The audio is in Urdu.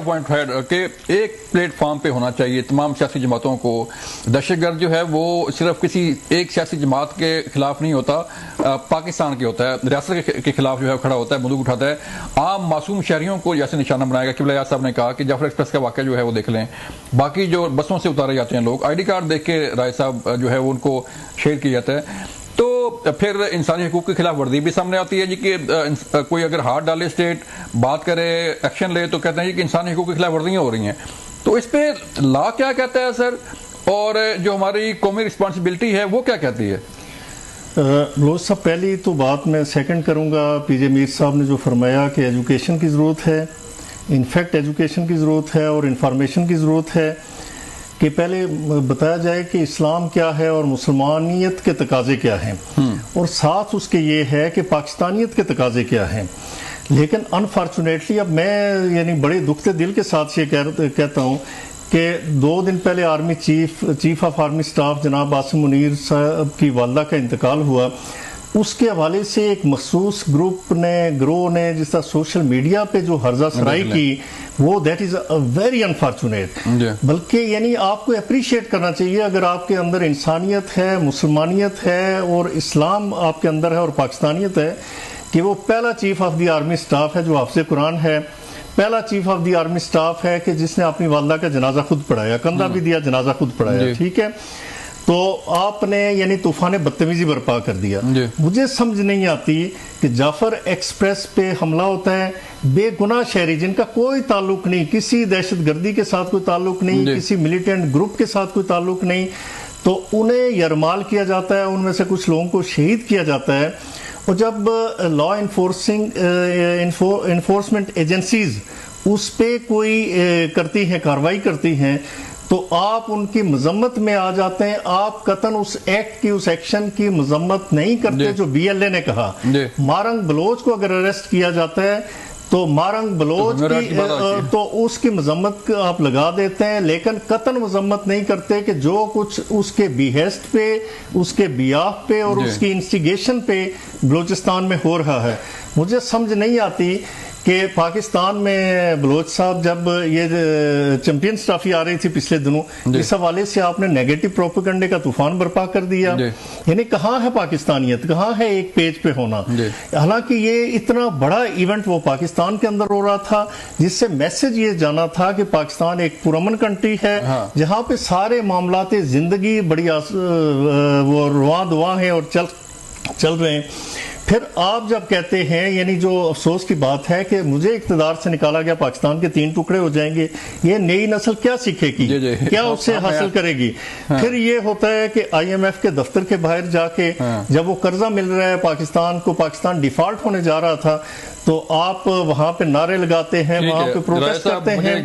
پوائنٹ ہے کہ ایک پلیٹ فارم پہ ہونا چاہیے تمام سیاسی جماعتوں کو. دہشت گرد جو ہے وہ صرف کسی ایک سیاسی جماعت کے خلاف نہیں ہوتا, پاکستان کے ہوتا ہے, ریاست کے خلاف جو ہے کھڑا ہوتا ہے, بندوق اٹھاتا ہے. عام معصوم شہریوں کو جیسے نشانہ بنائے گا. قبلہ یار صاحب نے کہا کہ جعفر ایکسپریس کا واقعہ جو ہے وہ دیکھ لیں, باقی جو بسوں سے اتارے جاتے ہیں لوگ, آئی ڈی کارڈ دیکھ کے رائے صاحب جو ہے وہ ان کو شیئر کیا جاتا ہے. تو پھر انسانی حقوق کی خلاف ورزی بھی سامنے آتی ہے جی کہ کوئی اگر ہاتھ ڈالے اسٹیٹ, بات کرے, ایکشن لے, تو کہتے ہیں کہ انسانی حقوق کی خلاف ورزیاں ہو رہی ہیں. تو اس پہ لا کیا کہتا ہے سر, اور جو ہماری قومی رسپانسبلٹی ہے وہ کیا کہتی ہے؟ بلوچ صاحب, پہلی تو بات میں سیکنڈ کروں گا. پی جے میر صاحب نے جو فرمایا کہ ایجوکیشن کی ضرورت ہے, انفیکٹ ایجوکیشن کی ضرورت ہے اور انفارمیشن کی ضرورت ہے کہ پہلے بتایا جائے کہ اسلام کیا ہے اور مسلمانیت کے تقاضے کیا ہیں, اور ساتھ اس کے یہ ہے کہ پاکستانیت کے تقاضے کیا ہیں. لیکن انفارچونیٹلی اب میں بڑے دکھتے دل کے ساتھ یہ کہتا ہوں کہ 2 دن پہلے army chief of army staff جناب عاصم منیر صاحب کی والدہ کا انتقال ہوا. اس کے حوالے سے ایک مخصوص گروہ نے جس طرح سوشل میڈیا پہ جو ہرزہ سرائی کی, وہ دیٹ از ویری انفارچونیٹ. بلکہ آپ کو اپریشیٹ کرنا چاہیے اگر آپ کے اندر انسانیت ہے, مسلمانیت ہے اور اسلام آپ کے اندر ہے اور پاکستانیت ہے, کہ وہ پہلا chief of the army staff ہے جو حافظ قرآن ہے, پہلا chief of the army staff ہے کہ جس نے اپنی والدہ کا جنازہ خود پڑھایا, کندھا بھی دیا, جنازہ خود پڑھایا. ٹھیک ہے, تو آپ نے طوفان بدتمیزی برپا کر دیا. مجھے سمجھ نہیں آتی کہ جعفر ایکسپریس پہ حملہ ہوتا ہے, بے گناہ شہری جن کا کوئی تعلق نہیں, کسی دہشت گردی کے ساتھ کوئی تعلق نہیں, کسی ملیٹنٹ گروپ کے ساتھ کوئی تعلق نہیں, تو انہیں یرغمال کیا جاتا ہے, ان میں سے کچھ لوگوں کو شہید کیا جاتا ہے. اور جب لا انفورسمنٹ ایجنسیز اس پہ کوئی کرتی ہیں, کارروائی کرتی ہیں, تو آپ ان کی مذمت میں آ جاتے ہیں. آپ قطعاً اس ایکٹ کی, اس ایکشن کی مذمت نہیں کرتے جو بی ایل اے نے کہا. مارنگ بلوچ کو اگر اریسٹ کیا جاتا ہے تو مارنگ بلوچ کی تو اس کی مذمت آپ لگا دیتے ہیں, لیکن قطعاً مذمت نہیں کرتے کہ جو کچھ اس کے بیہیسٹ پہ, اس کے بیاف پہ اور اس کی انسٹیگیشن پہ بلوچستان میں ہو رہا ہے. مجھے سمجھ نہیں آتی کہ پاکستان میں بلوچ صاحب جب یہ چیمپئنز ٹرافی آ رہی تھی پچھلے دنوں, اس حوالے سے آپ نے نیگیٹو پروپیگنڈے کا طوفان برپا کر دیا. کہاں ہے پاکستانیت, کہاں ہے ایک پیج پہ ہونا؟ حالانکہ یہ اتنا بڑا ایونٹ وہ پاکستان کے اندر ہو رہا تھا جس سے میسج یہ جانا تھا کہ پاکستان ایک پرامن کنٹری ہے جہاں پہ سارے معاملات زندگی بڑی وہ رواں دواں ہیں اور چل رہے ہیں. پھر آپ جب کہتے ہیں جو افسوس کی بات ہے کہ مجھے اقتدار سے نکالا گیا, پاکستان کے 3 ٹکڑے ہو جائیں گے, یہ نئی نسل کیا سیکھے گی, کیا اس سے حاصل کرے گی؟ پھر یہ ہوتا ہے کہ آئی ایم ایف کے دفتر کے باہر جا کے جب وہ قرضہ مل رہا ہے پاکستان کو, پاکستان ڈیفالٹ ہونے جا رہا تھا, تو آپ وہاں پہ نعرے لگاتے ہیں, وہاں پہ پروٹیسٹ کرتے ہیں.